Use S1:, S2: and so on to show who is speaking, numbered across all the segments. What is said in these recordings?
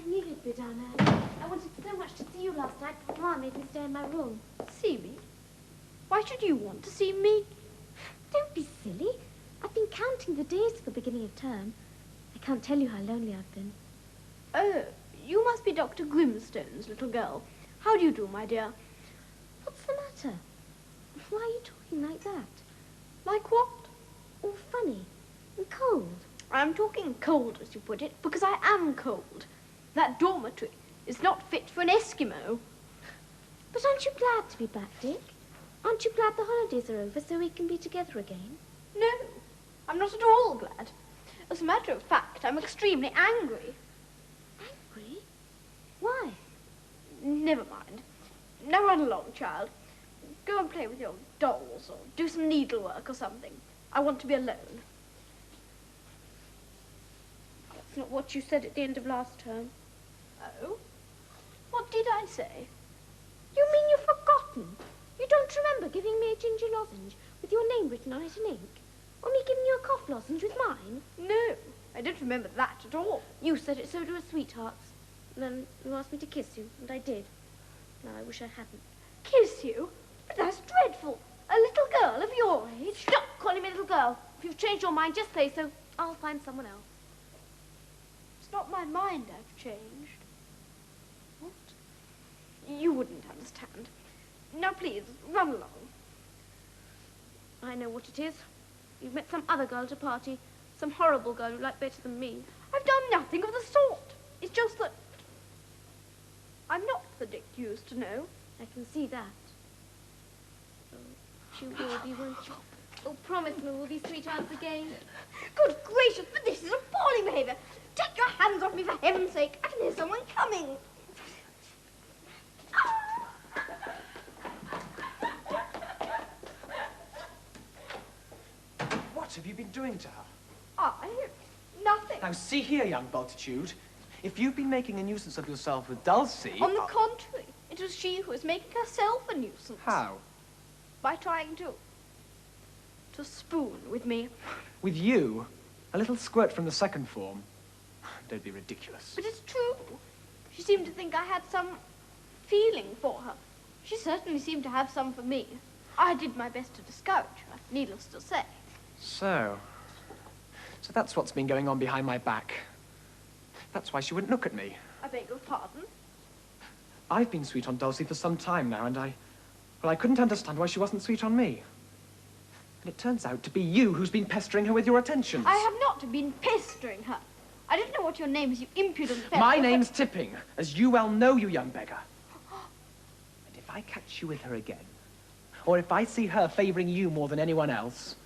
S1: knew you'd be down early. I wanted so much to see you last night, but Mama made me stay in my room.
S2: See me? Why should you want to see me?
S1: Don't be silly. I've been counting the days to the beginning of term. I can't tell you how lonely I've been.
S2: Oh, you must be Dr. Grimstone's little girl. How do you do, my dear?
S1: What's the matter? Why are you talking like that?
S2: Like what?
S1: All funny and cold.
S2: I'm talking cold, as you put it, because I am cold. That dormitory is not fit for an Eskimo.
S1: But aren't you glad to be back, Dick? Aren't you glad the holidays are over so we can be together again?
S2: No, I'm not at all glad. As a matter of fact, I'm extremely angry.
S1: Angry? Why?
S2: Never mind. Now run along, child. Go and play with your dolls or do some needlework or something. I want to be alone. That's not what you said at the end of last term. Oh? What did I say?
S1: You mean you've forgotten? You don't remember giving me a ginger lozenge with your name written on it in ink? Or me giving you a cough lozenge with mine?
S2: No, I don't remember that at all.
S1: You said it so to a sweetheart's. And then you asked me to kiss you, and I did. Now I wish I hadn't.
S2: Kiss you? But that's dreadful. A little girl of your age.
S1: Stop calling me a little girl. If you've changed your mind, just say so. I'll find someone else.
S2: It's not my mind I've changed. What? You wouldn't understand. Now, please, run along.
S1: I know what it is. You've met some other girl at a party. Some horrible girl you like better than me.
S2: I've done nothing of the sort. It's just that I'm not the Dick you used to know.
S1: I can see that. Oh, you will be, won't you? Oh, promise me we'll be sweethearts again.
S2: Good gracious, but this is appalling behaviour. Take your hands off me for heaven's sake. I can hear someone coming.
S3: What have you been doing to her?
S2: Nothing.
S3: Now, see here, young Bultitude. If you've been making a nuisance of yourself with Dulcie...
S2: On the contrary, it was she who was making herself a nuisance.
S3: How?
S2: By trying to spoon with me.
S3: With you? A little squirt from the second form? Don't be ridiculous.
S2: But it's true. She seemed to think I had some feeling for her. She certainly seemed to have some for me. I did my best to discourage her, needless to say.
S3: So that's what's been going on behind my back. That's why she wouldn't look at me.
S2: I beg your pardon?
S3: I've been sweet on Dulcie for some time now, and I couldn't understand why she wasn't sweet on me. And it turns out to be you who's been pestering her with your attentions.
S2: I have not been pestering her. I don't know what your name is, you impudent fellow.
S3: My name's Tipping, as you well know, you young beggar. And if I catch you with her again, or if I see her favouring you more than anyone else,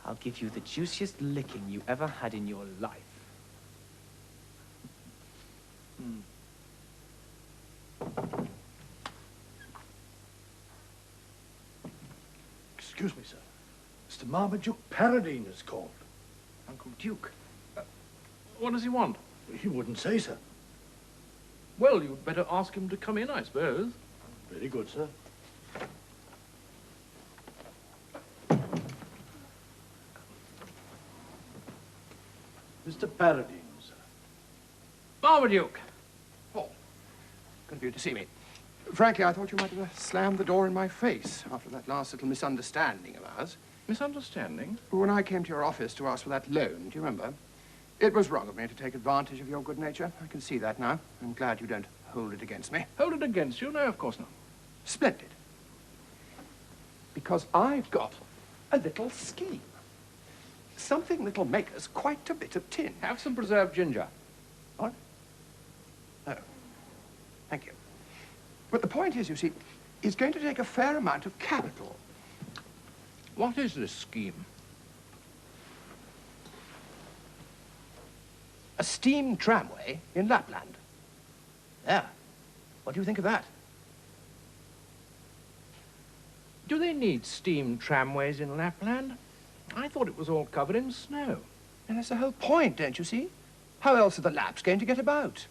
S3: I'll give you the juiciest licking you ever had in your life.
S4: Excuse me, sir. Mr. Marmaduke Paradine is called.
S3: Uncle Duke.
S5: What does he want?
S4: He wouldn't say, sir.
S5: Well, you'd better ask him to come in, I suppose.
S4: Very good, sir. Mr. Paradine, sir.
S5: Marmaduke!
S6: Oh, good of you to see me. Frankly, I thought you might have slammed the door in my face after that last little misunderstanding of ours.
S5: Misunderstanding?
S6: When I came to your office to ask for that loan, do you remember? It was wrong of me to take advantage of your good nature. I can see that now. I'm glad you don't hold it against me.
S5: Hold it against you? No, of course not.
S6: Splendid. Because I've got a little scheme. Something that'll make us quite a bit of tin.
S5: Have some preserved ginger.
S6: What? Oh, thank you. But the point is, you see, it's going to take a fair amount of capital.
S5: What is this scheme?
S6: A steam tramway in Lapland. There. What do you think of that?
S5: Do they need steam tramways in Lapland? I thought it was all covered in snow.
S6: And that's the whole point, don't you see? How else are the Laps going to get about?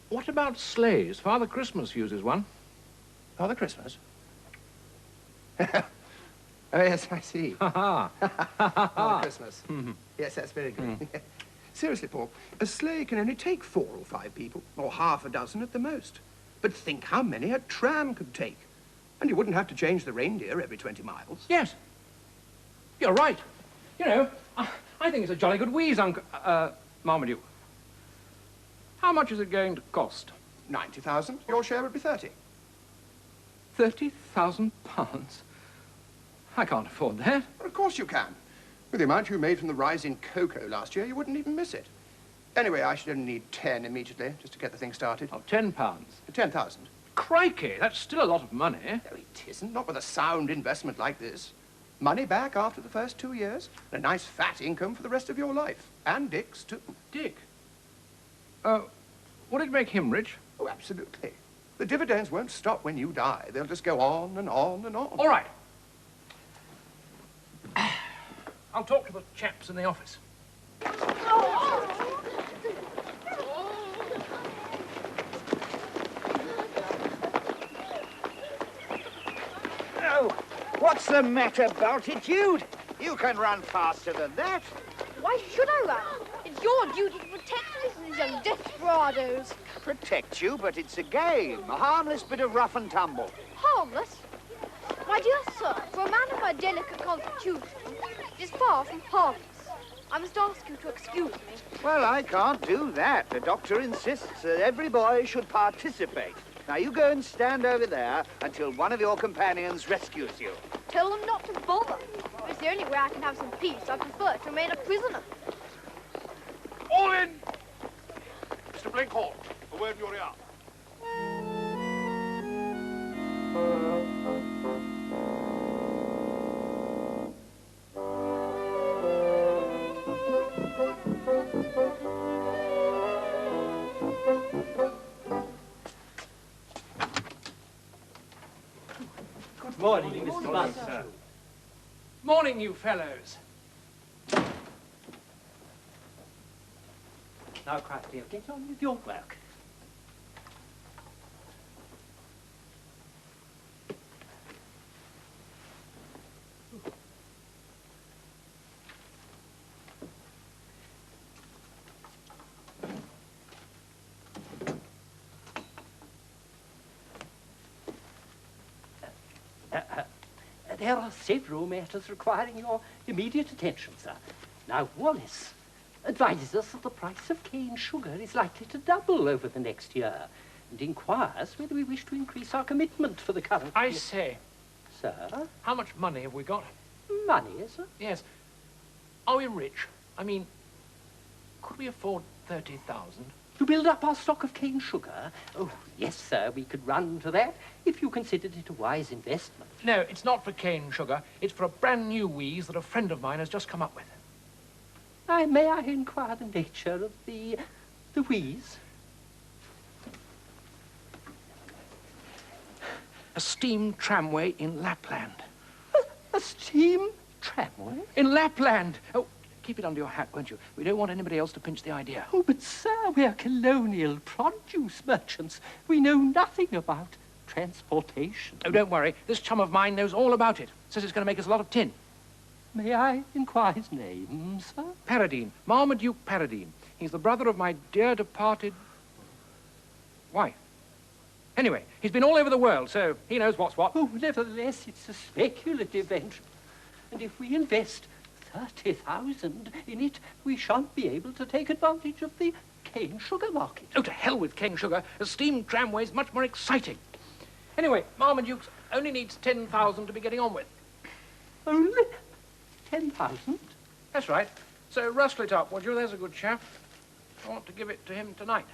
S5: What about sleighs? Father Christmas uses one.
S6: Father Christmas? Oh, yes, I see.
S5: Ha ha.
S6: Father Christmas. Yes, that's very good. Seriously, Paul, a sleigh can only take 4 or 5 people, or half a dozen at the most. But think how many a tram could take. And you wouldn't have to change the reindeer every 20 miles.
S5: Yes. You're right. You know, I think it's a jolly good wheeze, Marmaduke. How much is it going to cost?
S6: 90,000. Your share would be 30.
S5: £30,000? I can't afford that.
S6: Well, of course you can. With the amount you made from the rise in cocoa last year, you wouldn't even miss it. Anyway, I should only need 10 immediately, just to get the thing started.
S5: Oh, £10.
S6: 10,000.
S5: Crikey, that's still a lot of money.
S6: No, it isn't. Not with a sound investment like this. Money back after the first 2 years, and a nice fat income for the rest of your life. And Dick's, too.
S5: Dick? Would it make him rich?
S6: Oh, absolutely. The dividends won't stop when you die. They'll just go on and on and on.
S5: All right. I'll talk to the chaps in the office.
S7: Oh, what's the matter, Bultitude? You can run faster than that.
S2: Why should I run? It's your duty to protect us from these young desperados.
S7: Protect you, but it's a game. A harmless bit of rough and tumble.
S2: Harmless? My dear sir, for a man of my delicate constitution, it is far from harmless. I must ask you to excuse me.
S7: Well, I can't do that. The doctor insists that every boy should participate. Now, you go and stand over there until one of your companions rescues you.
S2: Tell them not to bother. It's the only way I can have some peace. I prefer to remain a prisoner.
S8: All in! Mr. Blinkhorn, a word in your ear.
S9: Good morning, Mr. Munster.
S5: Morning, you fellows.
S9: Now, Crutchley, get on with your work. There are several matters requiring your immediate attention, sir. Now, Wallace advises us that the price of cane sugar is likely to double over the next year and inquires whether we wish to increase our commitment for the current
S5: I
S9: year.
S5: say,
S9: Sir?
S5: how much money have we got?
S9: Money, sir?
S5: Yes. Are we rich? I mean, could we afford 30,000?
S9: To build up our stock of cane sugar? Oh, yes, sir, we could run to that if you considered it a wise investment.
S5: No, it's not for cane sugar. It's for a brand new wheeze that a friend of mine has just come up with.
S9: May I inquire the nature of the wheeze?
S5: A steam tramway in Lapland.
S9: A steam tramway?
S5: In Lapland! Oh, keep it under your hat, won't you? We don't want anybody else to pinch the idea.
S9: Oh, but sir, we're colonial produce merchants. We know nothing about transportation.
S5: Oh, don't worry. This chum of mine knows all about it. Says it's going to make us a lot of tin.
S9: May I inquire his name, sir?
S5: Paradine. Marmaduke Paradine. He's the brother of my dear departed wife. Anyway, he's been all over the world, so he knows what's what.
S9: Oh, nevertheless, it's a speculative venture. And if we invest 30,000 in it, we shan't be able to take advantage of the cane sugar market.
S5: Oh, to hell with cane sugar. A steam tramway's much more exciting. Anyway, Marmaduke only needs 10,000 to be getting on with.
S9: Only 10,000?
S5: That's right. So rustle it up, would you? There's a good chap. I want to give it to him tonight.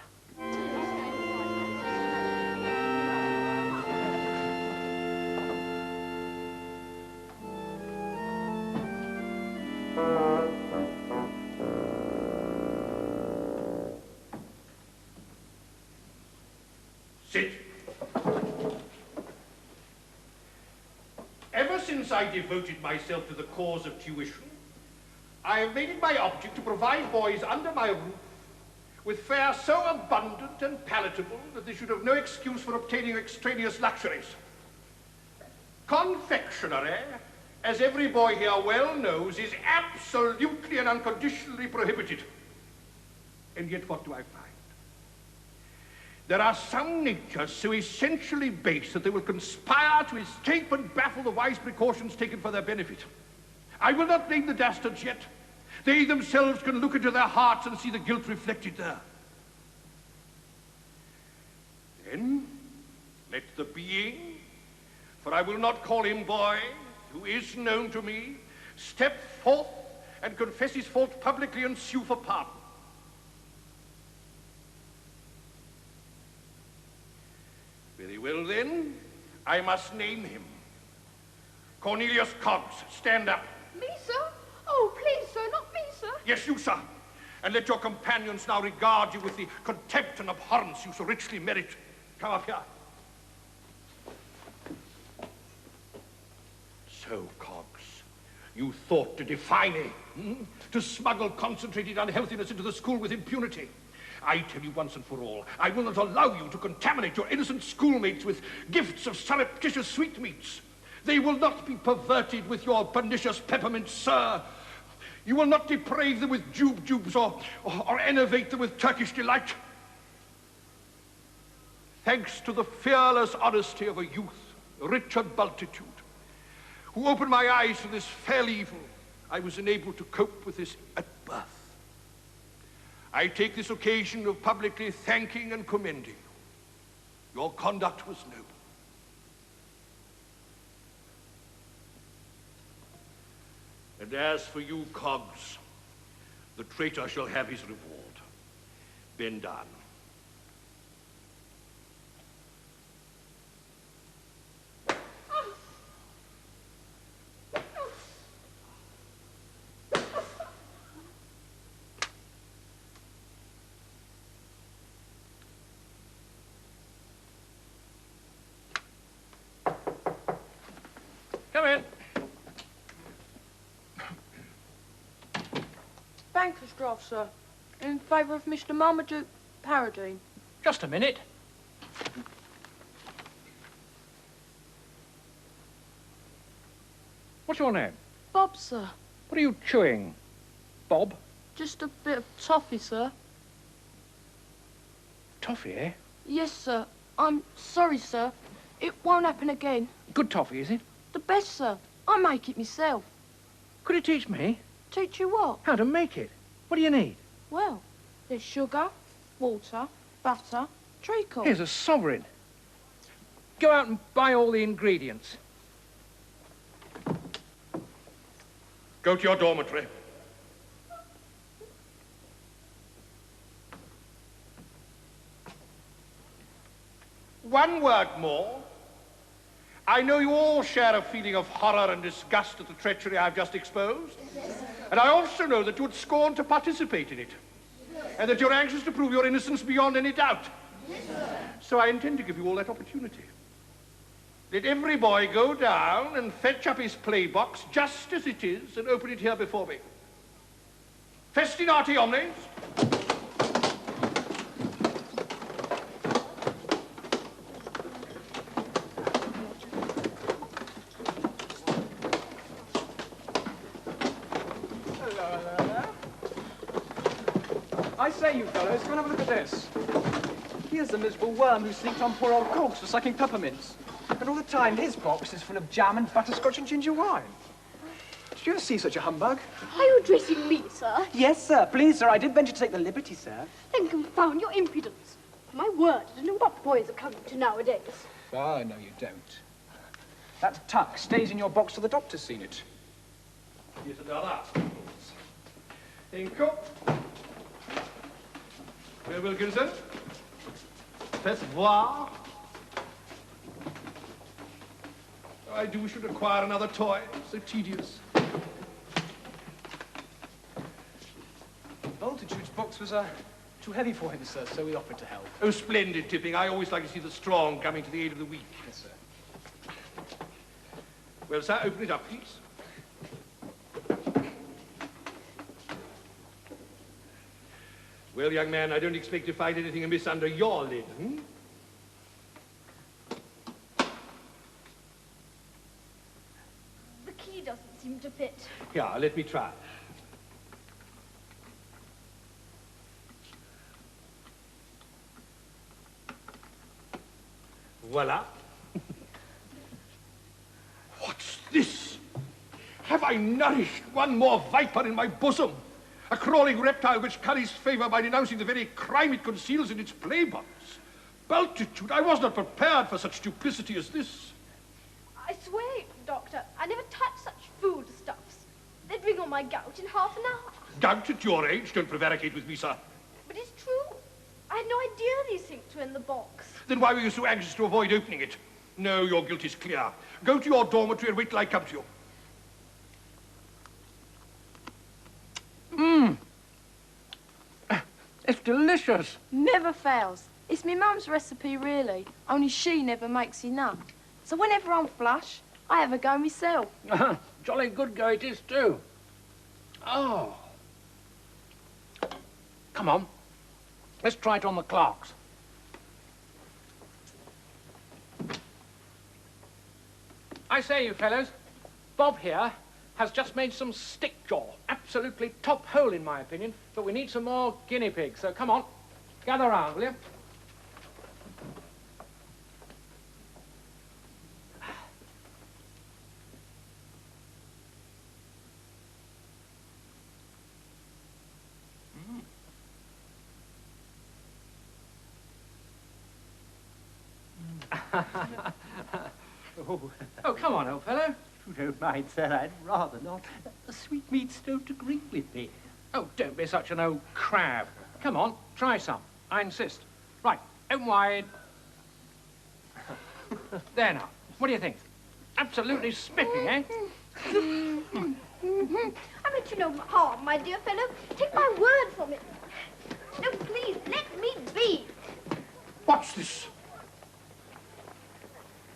S8: Sit. Ever since I devoted myself to the cause of tuition, I have made it my object to provide boys under my roof with fare so abundant and palatable that they should have no excuse for obtaining extraneous luxuries. Confectionery, as every boy here well knows, is absolutely and unconditionally prohibited. And yet what do I find? There are some natures so essentially base that they will conspire to escape and baffle the wise precautions taken for their benefit. I will not name the dastards yet. They themselves can look into their hearts and see the guilt reflected there. Then, let the being, for I will not call him boy, who is known to me, step forth and confess his fault publicly and sue for pardon. Very well, then, I must name him. Cornelius Coggs, stand up.
S2: Me, sir? Oh, please, sir, not me, sir.
S8: Yes, you, sir. And let your companions now regard you with the contempt and abhorrence you so richly merit. Come up here. So, Coggs, you thought to defy me, to smuggle concentrated unhealthiness into the school with impunity. I tell you once and for all, I will not allow you to contaminate your innocent schoolmates with gifts of surreptitious sweetmeats. They will not be perverted with your pernicious peppermints, sir. You will not deprave them with jubes or enervate them with Turkish delight. Thanks to the fearless honesty of a youth, Richard Bultitude, who opened my eyes to this fell evil, I was enabled to cope with this at birth. I take this occasion of publicly thanking and commending you. Your conduct was noble. And as for you, Coggs, the traitor shall have his reward. Bend down.
S5: Come in.
S10: Banker's draft, sir. In favour of Mr. Marmaduke Paradine.
S5: Just a minute. What's your name?
S10: Bob, sir.
S5: What are you chewing, Bob?
S10: Just a bit of toffee, sir.
S5: Toffee, eh?
S10: Yes, sir. I'm sorry, sir. It won't happen again.
S5: Good toffee, is it?
S10: The best, sir. I make it myself.
S5: Could you teach me
S10: Teach you what?
S5: how to make it? What do you need?
S10: Well, there's sugar, water, butter, treacle.
S5: Here's a sovereign. Go out and buy all the ingredients.
S8: Go to your dormitory. One word more. I know you all share a feeling of horror and disgust at the treachery I've just exposed. And I also know that you would scorn to participate in it. And that you're anxious to prove your innocence beyond any doubt. So I intend to give you all that opportunity. Let every boy go down and fetch up his play box just as it is and open it here before me. Festinati omnes.
S3: I say, you fellows, go and have a look at this. Here's the miserable worm who sneaked on poor old Coggs for sucking peppermints. And all the time, his box is full of jam and butterscotch and ginger wine. Did you ever see such a humbug?
S2: Are you addressing me, sir?
S3: Yes, sir. Please, sir. I did venture to take the liberty, sir.
S2: Then confound your impudence. My word, I don't know what boys are coming to nowadays.
S3: Oh, no, you don't. That tuck stays in your box till the doctor's seen it.
S8: Here's another. Inco. Well, Wilkinson. Faites voir. I do wish you'd acquire another toy. So tedious.
S3: Bultitude's box was too heavy for him, sir, so we offered to help.
S8: Oh, splendid, Tipping. I always like to see the strong coming to the aid of the weak.
S3: Yes, sir.
S8: Well, sir, open it up, please. Well, young man, I don't expect to find anything amiss under your lid, hmm?
S2: The key doesn't seem to fit.
S8: Here, let me try. Voila. What's this? Have I nourished one more viper in my bosom? A crawling reptile which curries favour by denouncing the very crime it conceals in its play box. Multitude, I was not prepared for such duplicity as this.
S2: I swear, Doctor, I never touched such foodstuffs. They'd bring on my gout in half an hour.
S8: Gout at your age? Don't prevaricate with me, sir.
S2: But it's true. I had no idea these things were in the box.
S8: Then why were you so anxious to avoid opening it? No, your guilt is clear. Go to your dormitory and wait till I come to you.
S5: It's delicious.
S10: Never fails. It's my mum's recipe, really. Only she never makes enough. So whenever I'm flush, I have a go myself.
S5: Jolly good go it is, too. Oh. Come on. Let's try it on the clerks. I say, you fellows, Bob here has just made some stick jaw. Absolutely top hole, in my opinion. But we need some more guinea pigs. So come on, gather round, will you? Oh, come on, old fellow.
S9: If you don't mind, sir, I'd rather not. The sweetmeats don't agree with me.
S5: Oh, don't be such an old crab. Come on, try some. I insist. Right, open wide. There now. What do you think? Absolutely spiffing, eh?
S2: I meant you no harm, my dear fellow. Take my word from it. No, please, let me be.
S8: What's this?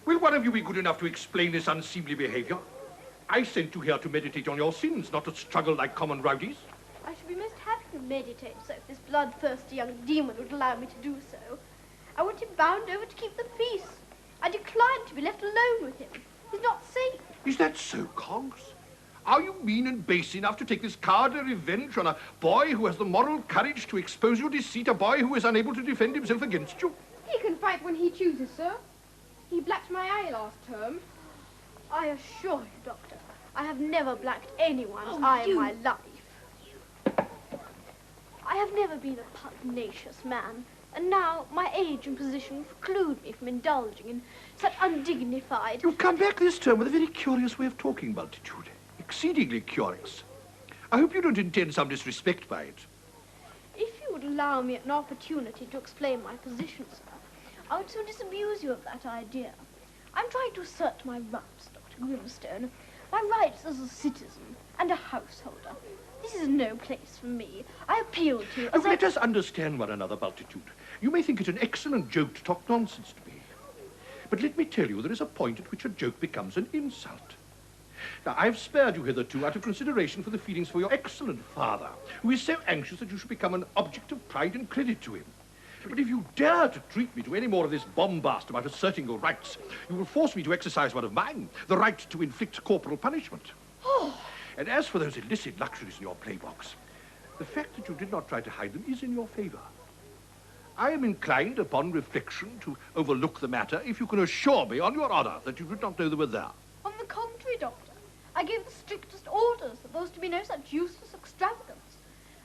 S8: Will one of you be good enough to explain this unseemly behavior? I sent you here to meditate on your sins, not to struggle like common rowdies.
S2: I should be most happy to meditate, sir, if this bloodthirsty young demon would allow me to do so. I want him bound over to keep the peace. I decline to be left alone with him. He's not safe.
S8: Is that so, Cogs? Are you mean and base enough to take this cowardly revenge on a boy who has the moral courage to expose your deceit, a boy who is unable to defend himself against you?
S10: He can fight when he chooses, sir. He blacked my eye last term.
S2: I assure you, Doctor, I have never blacked anyone's eye in my life. I have never been a pugnacious man, and now my age and position preclude me from indulging in such undignified...
S8: You've come back this term with a very curious way of talking, Multitude. Exceedingly curious. I hope you don't intend some disrespect by it.
S2: If you would allow me an opportunity to explain my position, sir, I would so disabuse you of that idea. I'm trying to assert my rights, Dr. Grimstone. My rights as a citizen and a householder. This is no place for me. I appeal to you as
S8: Let us understand one another, Multitude. You may think it an excellent joke to talk nonsense to me. But let me tell you, there is a point at which a joke becomes an insult. Now, I've spared you hitherto out of consideration for the feelings for your excellent father, who is so anxious that you should become an object of pride and credit to him. But if you dare to treat me to any more of this bombast about asserting your rights, you will force me to exercise one of mine, the right to inflict corporal punishment. And as for those illicit luxuries in your playbox, the fact that you did not try to hide them is in your favor. I am inclined, upon reflection, to overlook the matter if you can assure me on your honor that you did not know they were there.
S2: On the contrary, Doctor, I gave the strictest orders that there was to be no such useless extravagance.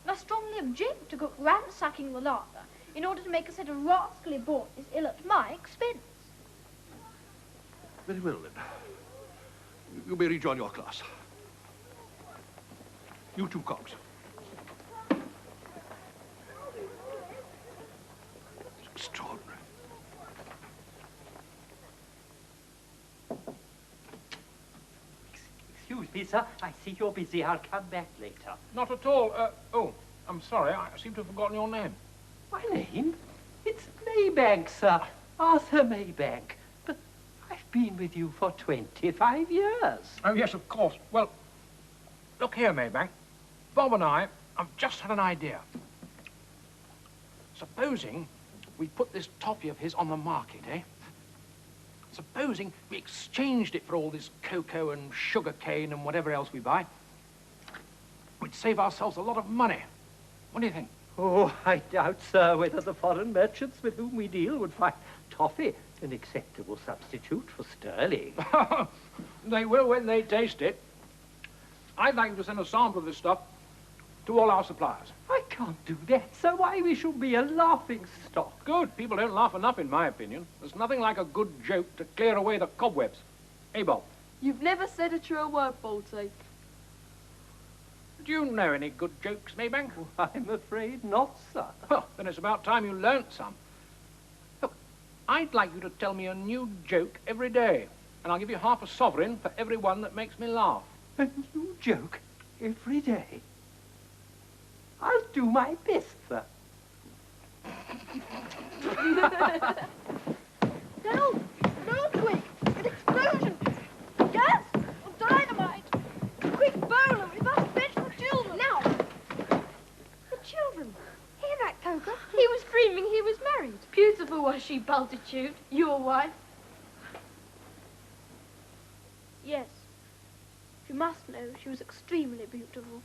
S2: And I strongly object to go ransacking the larder in order to make a set of rascally boys ill at my expense.
S8: Very well, then. You may rejoin your class. You too, Cogs. It's extraordinary.
S9: Excuse me, sir. I see you're busy. I'll come back later.
S5: Not at all. Oh, I'm sorry. I seem to have forgotten your name.
S9: My name? It's Maybank, sir. Arthur Maybank. But I've been with you for 25 years.
S5: Oh, yes, of course. Well, look here, Maybank. Bob and I have just had an idea. Supposing we put this toffee of his on the market, eh? Supposing we exchanged it for all this cocoa and sugar cane and whatever else we buy, we'd save ourselves a lot of money. What do you think?
S9: Oh, I doubt, sir, whether the foreign merchants with whom we deal would find toffee an acceptable substitute for sterling.
S5: They will when they taste it. I'd like you to send a sample of this stuff to all our suppliers.
S9: I can't do that, sir. Why, we shall be a laughing stock.
S5: Good. People don't laugh enough, in my opinion. There's nothing like a good joke to clear away the cobwebs. Hey, Bob,
S10: You've never said a true word, Baldy.
S5: do you know any good jokes, Maybank?
S9: I'm afraid not, sir.
S5: Well, then it's about time you learnt some. Look, I'd like you to tell me a new joke every day, and I'll give you half a sovereign for every one that makes me laugh.
S9: A new joke every day. I'll do my best, sir.
S2: No! No, quick! An explosion! Gas! Or dynamite! Quick, bowler! We must fetch the children!
S1: Now! The children. Hear that, Coca? He was dreaming he was married.
S10: Beautiful was she, Bultitude, your wife.
S2: Yes. You must know she was extremely beautiful.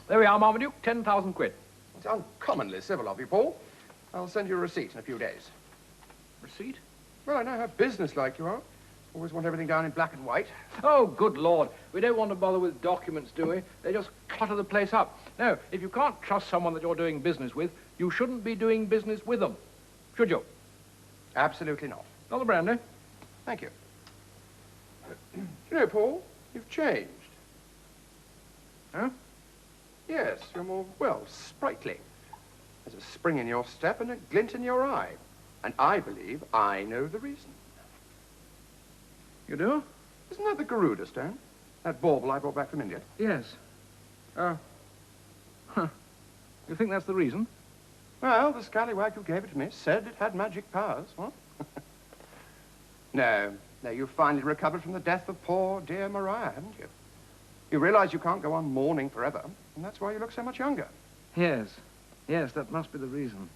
S5: There we are, Marmaduke, 10,000 quid.
S6: It's uncommonly civil of you, Paul. I'll send you a receipt in a few days.
S5: Receipt?
S6: Well, I know how businesslike you are. Always want everything down in black and white.
S5: Oh, good Lord. We don't want to bother with documents, do we? They just clutter the place up. No, if you can't trust someone that you're doing business with, you shouldn't be doing business with them. Should you?
S6: Absolutely not.
S5: Not the brandy.
S6: Thank you. You know, Paul, you've changed.
S5: Huh?
S6: Yes, you're more, well, sprightly. There's a spring in your step and a glint in your eye. And I believe I know the reason.
S5: You do?
S6: Isn't that the Garuda stone? That bauble I brought back from India?
S5: Yes. Huh. You think that's the reason?
S6: Well, the scallywag who gave it to me said it had magic powers. What? No, you've finally recovered from the death of poor dear Maria, haven't you? You realize you can't go on mourning forever, and that's why you look so much younger.
S5: Yes. Yes, that must be the reason.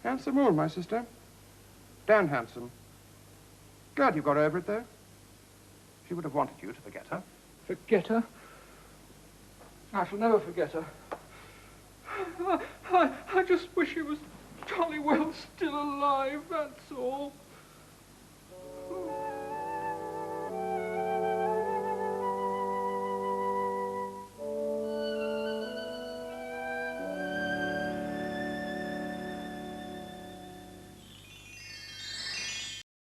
S6: Handsome woman, my sister. Damn handsome. Glad you got over it, though. She would have wanted you to forget her.
S5: Forget her? I shall never forget her. I just wish she was jolly well still alive, that's all.